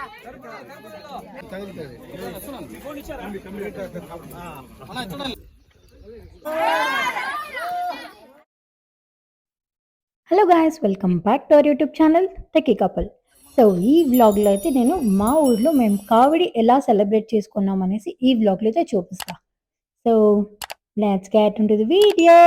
Hello guys, welcome back to our YouTube channel techie couple. So ఈ వ్లాగ్లో అయితే నేను మా ఊర్లో మేము కావిడి ఎలా సెలబ్రేట్ చేసుకున్నాం అనేసి ఈ వ్లాగ్లో అయితే చూపిస్తా. So let's get into the video.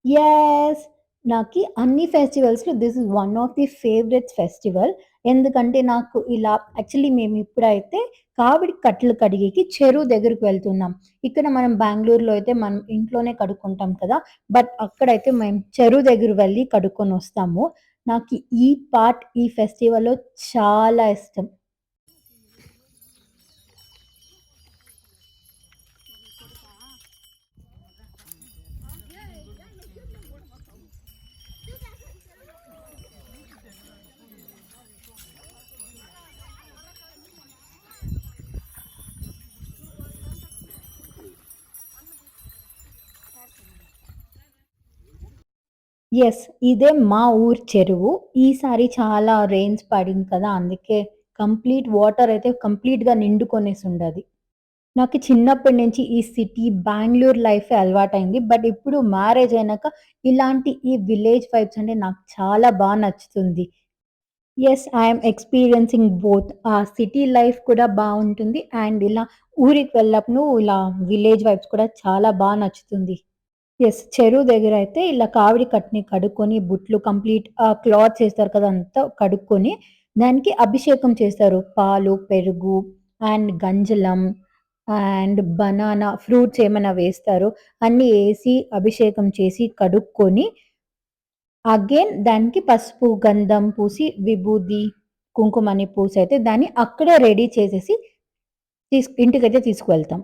Yes, నాకు అన్ని ఫెస్టివల్స్లో this is one of the favourite festival. ఎందుకంటే నాకు ఇలా యాక్చువల్లీ మేము ఇప్పుడైతే కావిడి కట్టలు కడిగేకి చెరువు దగ్గరికి వెళ్తున్నాం. ఇక్కడ మనం బెంగుళూరులో అయితే మనం ఇంట్లోనే కడుక్కుంటాం కదా, బట్ అక్కడైతే మేము చెరువు దగ్గర వెళ్ళి కడుక్కొని వస్తాము. నాకు ఈ పార్ట్ ఈ ఫెస్టివల్‌లో చాలా ఇష్టం. యెస్, ఇదే మా ఊరు చెరువు. ఈసారి చాలా రెయిన్స్ పడింది కదా, అందుకే కంప్లీట్ వాటర్ అయితే కంప్లీట్‌గా నిండుకొనేసుండది. నాకు చిన్నప్పటి నుంచి ఈ సిటీ బెంగుళూరు లైఫే అలవాటయింది. బట్ ఇప్పుడు మ్యారేజ్ అయినాక ఇలాంటి ఈ విలేజ్ వైబ్స్ అంటే నాకు చాలా నచ్చుతుంది. Yes, I am experiencing both. ఆ సిటీ లైఫ్ కూడా బావుంటుంది. అండ్ ఇలా ఊరికి వెళ్ళినప్పుడు ఇలా విలేజ్ వైబ్స్ కూడా చాలా నచ్చుతుంది. యెస్, చెరువు దగ్గరైతే ఇలా కావిడి కట్టని కడుక్కొని బుట్లు కంప్లీట్ క్లాత్స్ ఏస్తారు కదా, అంతా కడుక్కొని దానికి అభిషేకం చేస్తారు. పాలు, పెరుగు అండ్ గంజలం అండ్ బనానా ఫ్రూట్స్ ఏమైనా వేస్తారు. అన్నీ ఏసి అభిషేకం చేసి కడుక్కొని అగైన్ దానికి పసుపు, గంధం పూసి, విభూది, కుంకుమని పూసైతే దాన్ని అక్కడే రెడీ చేసేసి ఇంటికైతే తీసుకువెళ్తాం.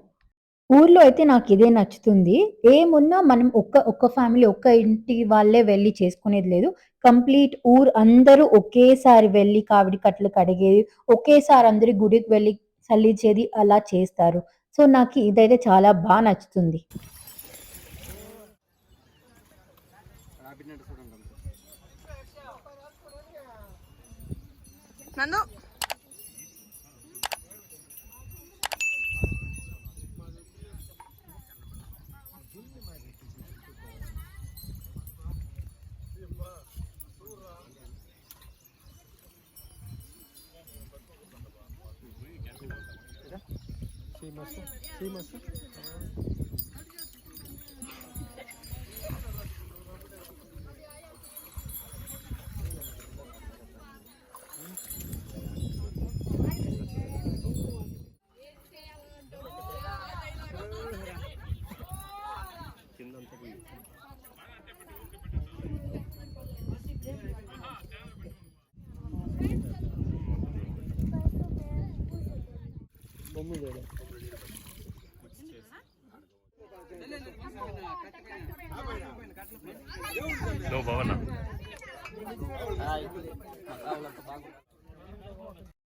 ఊర్లో అయితే నాకిదే నచ్చుతుంది. ఏమున్నా మనం ఒక్క ఫ్యామిలీ, ఒక్క ఇంటి వాళ్ళే వెళ్లి చేసుకునేది లేదు. కంప్లీట్ ఊరు అందరూ ఒకేసారి వెళ్లి కావిడి కట్టలు కడిగేది, ఒకేసారి అందరూ గుడికి వెళ్లి సల్లిచేది అలా చేస్తారు. సో, నాకి ఇదైతే చాలా నచ్చుతుంది. నందు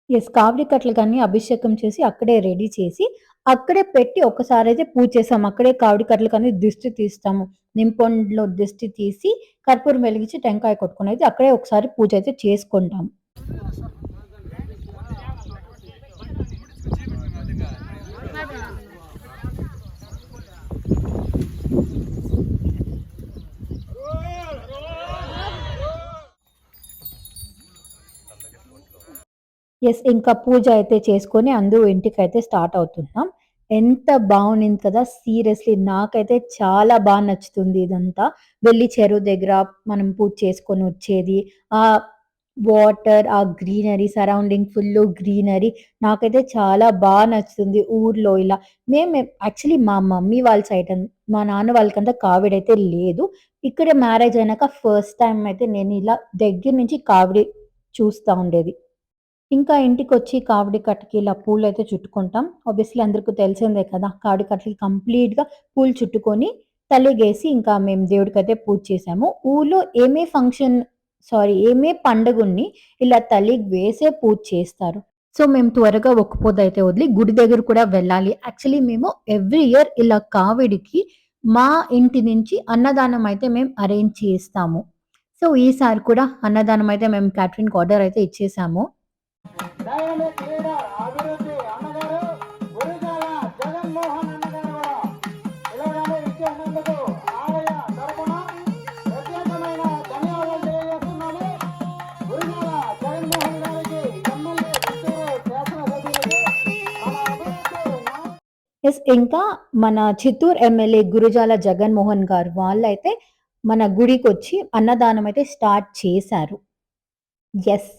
యెస్, కావిడి కట్టలకన్నీ అభిషేకం చేసి అక్కడే రెడీ చేసి, అక్కడే పెట్టి ఒక్కసారైతే పూజ చేసాం. అక్కడే కావిడి కట్టలకన్నీ దిష్టి తీస్తాము. నింపొండిలో దిష్టి తీసి, కర్పూరం వెలిగించి, టెంకాయ కొట్టుకొనైతే అక్కడే ఒకసారి పూజ అయితే చేసుకుంటాం. యెస్, ఇంకా పూజ అయితే చేసుకొని అందరూ ఇంటికైతే స్టార్ట్ అవుతున్నాం. ఎంత బావుండింది కదా! సీరియస్‌లీ నాకైతే చాలా నచ్చుతుంది ఇదంతా. వెళ్లి చెరువు దగ్గర మనం పూజ చేసుకొని వచ్చేది. వాటర్, ఆ గ్రీనరీ సరౌండింగ్ ఫుల్లు గ్రీనరీ నాకైతే చాలా నచ్చుతుంది ఊర్లో ఇలా. మేము యాక్చువల్లీ మా మమ్మీ వాళ్ళ సైడ్ మా నాన్న వాళ్ళకంతా కావిడైతే లేదు. ఇక్కడే మ్యారేజ్ అయినాక ఫస్ట్ టైమ్ అయితే నేను ఇలా దగ్గర నుంచి కావిడి చూస్తా ఉండేది. ఇంకా ఇంటికొచ్చి కావిడి కట్టకి ఇలా పూలైతే చుట్టుకుంటాం. ఆబ్వియస్‌లీ అందరికి తెలిసిందే కదా, కావిడి కట్టకి కంప్లీట్‌గా పూలు చుట్టుకొని తలిగేసి ఇంకా మేము దేవుడికైతే పూజ చేసాము. ఊర్లో ఏమే పండుగుని ఇలా తలిగి వేసే పూజ చేస్తారు. సో, మేము త్వరగా ఒక్క పొద్దయితే వదిలి గుడి దగ్గర కూడా వెళ్ళాలి. యాక్చువల్లీ మేము ఎవ్రీ ఇయర్ ఇలా కావిడికి మా ఇంటి నుంచి అన్నదానం అయితే మేము అరేంజ్ చేస్తాము. సో, ఈసారి కూడా అన్నదానం అయితే మేము క్యాటరింగ్‌కి ఆర్డర్ అయితే ఇచ్చేసాము. డైనమిక్ లీడర్ అభివృద్ధి అన్నగారు గురిజాల జగన్మోహన్ అన్నగారు ఇలాగానే ఇచ్చేసినందుకు ఆలయ తరపున ప్రత్యేకమైన ధన్యవాదాలు తెలియజేస్తున్నాము. గురిజాల జగన్మోహన్ గారికి ఎమ్మెల్యే చిత్తూరు శాసనసభ్యులకి మన అభివృద్ధి యెస్. ఇంకా మన చిత్తూరు ఎమ్మెల్యే గురుజాల జగన్మోహన్ గారు వాళ్ళైతే మన గుడికొచ్చి అన్నదానం అయితే స్టార్ట్ చేశారు. యెస్.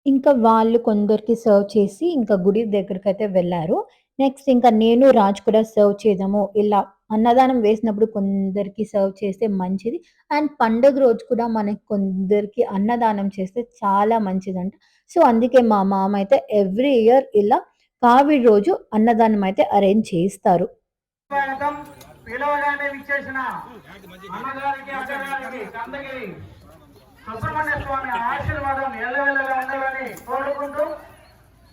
ఇంకా వాళ్ళు కొందరికి సర్వ్ చేసి ఇంకా గుడి దగ్గరికైతే వెళ్లారు. నెక్స్ట్ ఇంకా నేను, రాజ్ కూడా సర్వ్ చేద్దాము. ఇలా అన్నదానం వేసినప్పుడు కొందరికి సర్వ్ చేస్తే మంచిది. అండ్ పండుగ రోజు కూడా మనకి కొందరికి అన్నదానం చేస్తే చాలా మంచిదంట. సో, అందుకే మా మామ అయితే ఎవ్రీ ఇయర్ ఇలా కావిడి రోజు అన్నదానం అయితే అరేంజ్ చేస్తారు. స్వాగతం. పిలవగానే విచ్చేసిన అన్నగారికి అక్కగారికి కందగిరి సుబ్రహ్మణ్య స్వామి ఆశీర్వాదం ఎల్లవెల్లగా ఉండాలని కోరుకుంటూ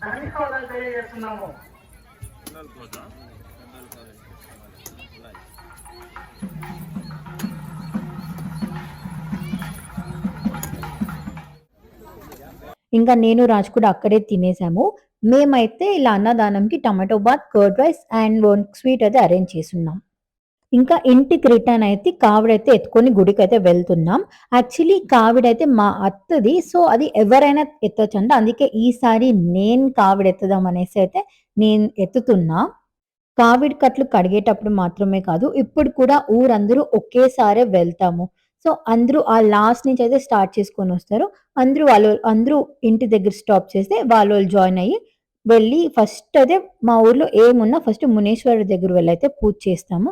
ధన్యవాదాలు తెలియజేస్తున్నాము. ఇంకా నేను, రాజ్ కూడా అక్కడే తినేసాము. మేమైతే ఇలా అన్నదానంకి tomato bath, curd rice and one sweet అయితే అరేంజ్ చేసున్నాం. ఇంకా ఇంటికి రిటర్న్ అయితే కావిడైతే ఎత్తుకొని గుడికైతే వెళ్తున్నాం. యాక్చువల్లీ కావిడైతే మా అత్తది. సో, అది ఎవరైనా ఎత్తొచ్చంట. అందుకే ఈసారి నేను కావిడెత్తుదాం అనేసి అయితే నేను ఎత్తుతున్నా. కావిడి కట్లు కడిగేటప్పుడు మాత్రమే కాదు, ఇప్పుడు కూడా ఊరందరూ ఒకేసారే వెళ్తాము. సో, అందరూ ఆ లాస్ట్ నుంచయితే స్టార్ట్ చేసుకొనొస్తారు. అందరూ ఇంటి దగ్గర స్టాప్ చేస్తే వాళ్ళోళ్ళు జాయిన్ అయ్యి వెళ్ళి ఫస్ట్ అయితే మా ఊర్లో ఏమున్నా ఫస్ట్ మునేశ్వరుడి దగ్గర వెళ్ళైతే పూజ చేస్తాము.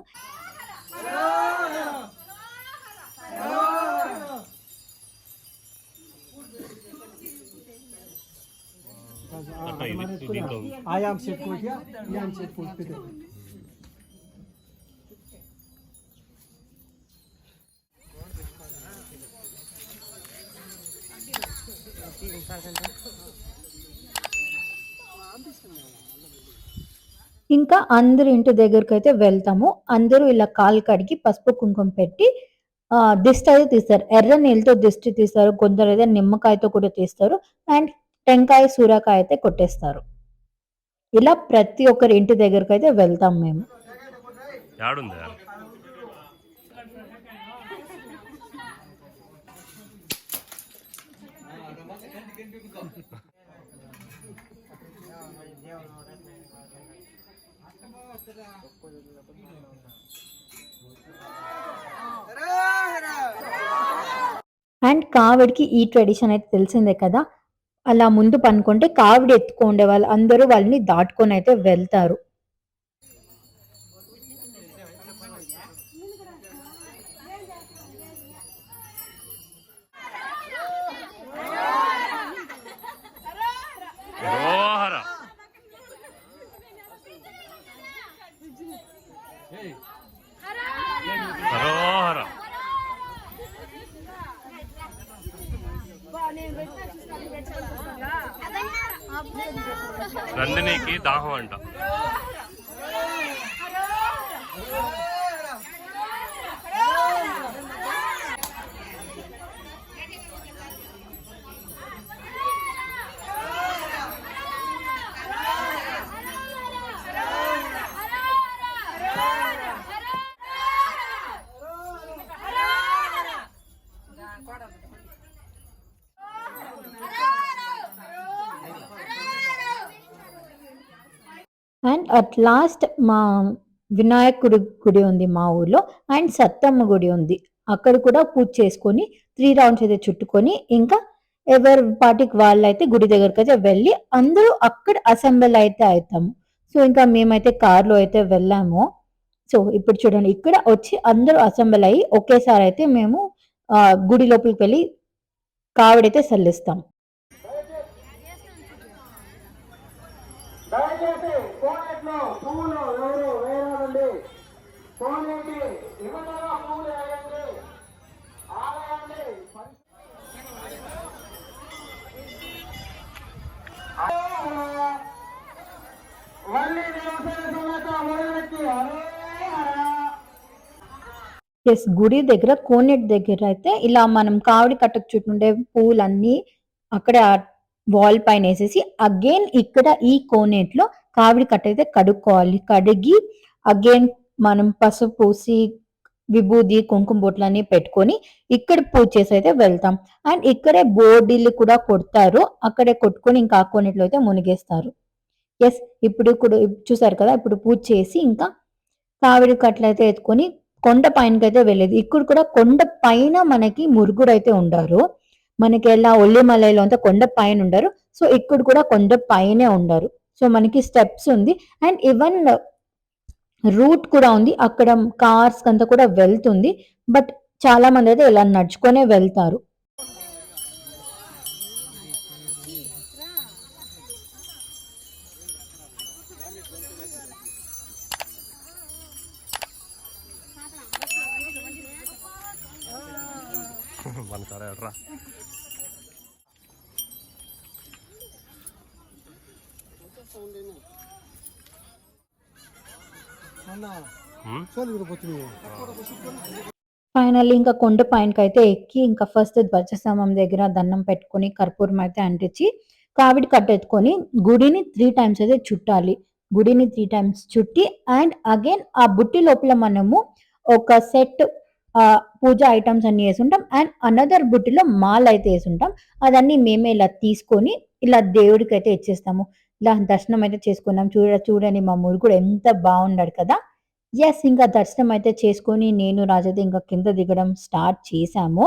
आयाम से फूट गया, आयाम से फूट पे दे। ఇంకా అందరి ఇంటి దగ్గరకైతే వెళ్తాము. అందరూ ఇలా కాళ్ళు కడిగి పసుపు, కుంకుమ పెట్టి దిష్టి అయితే తీస్తారు. ఎర్ర నీళ్ళతో దిష్టి తీస్తారు. కొందరైతే నిమ్మకాయతో కూడా తీస్తారు. అండ్ టెంకాయ, సూరకాయ అయితే కొట్టేస్తారు. ఇలా ప్రతి ఒక్కరి ఇంటి దగ్గరకైతే వెళ్తాం మేము. యాడుందా అండ్ కావిడికి ఈ ట్రెడిషన్ అయితే తెలిసిందే కదా! అలా ముందు పనుకుంటే కావిడి ఎత్తుకుండే వాళ్ళు అందరూ వాళ్ళని దాటుకొనైతే వెళ్తారు. హరోహర హరోహర నందినికి దాహం అంట. అండ్ అట్ లాస్ట్ మా వినాయకుడి గుడి ఉంది మా ఊర్లో. అండ్ సత్తమ్మ గుడి ఉంది. అక్కడ కూడా పూజ చేసుకొని 3 రౌండ్స్ అయితే చుట్టుకొని ఇంకా ఎవరి పాటికి వాళ్ళైతే గుడి దగ్గరకైతే వెళ్ళి అందరూ అక్కడ అసెంబుల్ అయితే అయితాము. సో, ఇంకా మేమైతే కార్‌లో అయితే వెళ్ళాము. సో, ఇప్పుడు చూడండి ఇక్కడ వచ్చి అందరూ అసెంబుల్ అయ్యి ఒకేసారి అయితే మేము గుడి లోపలికి వెళ్లి కావిడైతే సల్లిస్తాం. దయచేసి కోనేట్లో పువ్వులు ఎవరు వేయరాదండి. కోనేటి యువతలో పువ్వులు యెస్. గుడి దగ్గర కోనేటి దగ్గర అయితే ఇలా మనం కావడి కట్టకు చుట్టూ ఉండే పూలన్నీ అక్కడ వాల్ పైనేసేసి అగైన్ ఇక్కడ ఈ కోనేటిలో కావిడి కట్ట అయితే కడుక్కోవాలి. కడిగి అగైన్ మనం పసుపు పూసి, విభూది, కుంకుమ బొట్లన్నీ పెట్టుకొని ఇక్కడ పూజ చేసైతే వెళ్తాం. అండ్ ఇక్కడే బోడిలు కూడా కొడతారు. అక్కడే కొట్టుకొని ఇంకా ఆ కోనేటిలో అయితే మునిగేస్తారు. యెస్. ఇప్పుడు కూడా చూసారు కదా! ఇప్పుడు పూజ చేసి ఇంకా కావిడి కట్టలైతే ఎత్తుకొని కొండ పైనకైతే వెళ్ళేది. ఇక్కడ కూడా కొండ పైన మనకి మురుగుడైతే ఉండరు. మనకి ఎలా ఒల్లిమలైలో అంతా కొండ పైన ఉండరు. సో, ఇక్కడ కూడా కొండ పైనే ఉండరు. సో, మనకి స్టెప్స్ ఉంది. అండ్ ఈవెన్ రూట్ కూడా ఉంది. అక్కడ కార్స్‌కంతా కూడా వెళ్తుంది. బట్ చాలా మందైతే ఇలా నడుచుకొనే వెళ్తారు. మన సరే రా. ఫైనల్లీ ఇంకా కొండ పైనకైతే ఎక్కి ఇంకా ఫస్ట్ ధ్వజస్తంభం దగ్గర దండం పెట్టుకొని, కర్పూరం అయితే అంటించి, కావిడి కట్టెత్తుకొని గుడిని 3 టైమ్స్ అయితే చుట్టాలి. గుడిని 3 టైమ్స్ చుట్టి అండ్ అగైన్ ఆ బుట్టి లోపల మనము ఒక సెట్ పూజ ఐటెమ్స్ అన్నీ యేసుంటాం. And another బుట్టిలో మాలైతే యేసుంటాం. అదన్నీ మేమే ఇలా తీసుకొని ఇలా దేవుడికైతే ఇచ్చేస్తాము. ఇలా దర్శనం అయితే చేసుకున్నాం. చూడండి మా మురుగుడు ఎంత బాగున్నాడు కదా! యెస్. ఇంకా దర్శనం అయితే చేసుకొని నేను, రాజైతే ఇంకా కింద దిగడం స్టార్ట్ చేశాము.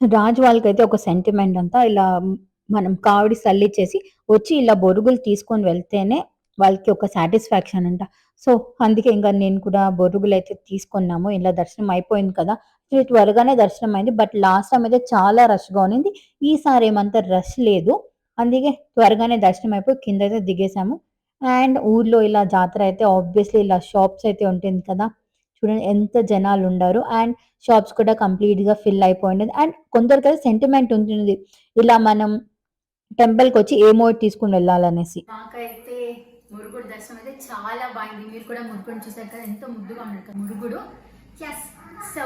రాజు వాళ్ళకైతే ఒక సెంటిమెంట్ అంతా ఇలా మనం కావిడి సల్లిచ్చేసి వచ్చి ఇలా బొరుగులు తీసుకొని వెళ్తేనే వాళ్ళకి ఒక సాటిస్ఫాక్షన్ అంట. సో, అందుకే ఇంకా నేను కూడా బొరుగులైతే తీసుకున్నాము. ఇలా దర్శనం అయిపోయింది కదా! త్వరగానే దర్శనం అయింది. బట్ లాస్ట్ టైమ్ అయితే చాలా రష్‌గా ఉన్నింది. ఈసారి ఏమంత రష్ లేదు. అందుకే త్వరగానే దర్శనం అయిపోయి కిందైతే దిగేసాము. అండ్ ఊర్లో ఇలా జాతర అయితే ఆబ్వియస్‌లీ ఇలా షాప్స్ అయితే ఉంటుంది కదా! చూడండి ఎంత జనాలుండారు. అండ్ షాప్స్ కూడా కంప్లీట్‌గా ఫిల్ అయిపోయినది. అండ్ కొందరికైతే సెంటిమెంట్ ఉంటుంది. ఇలా మనం టెంపుల్‌కొచ్చి ఏమో ఒకటి తీసుకొని వెళ్ళాలనేసి. నాకైతే మురుగుడు దర్శనం అయితే చాలా బాగుంది. మీరు కూడా మురుగుడు చూసారు కదా, ఎంతో ముద్దుగా ఉన్నాడు కదా మురుగుడు. ఎస్. సో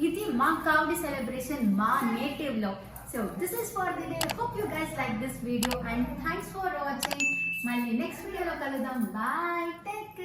ఇది మా కావిడి సెలబ్రేషన్ మా నేటివ్ లో. So this is for the day. Hope you guys like this video and thanks for watching. మళ్ళీ నెక్స్ట్ వీడియోలో కలుద్దాం. బాయ్. Take care.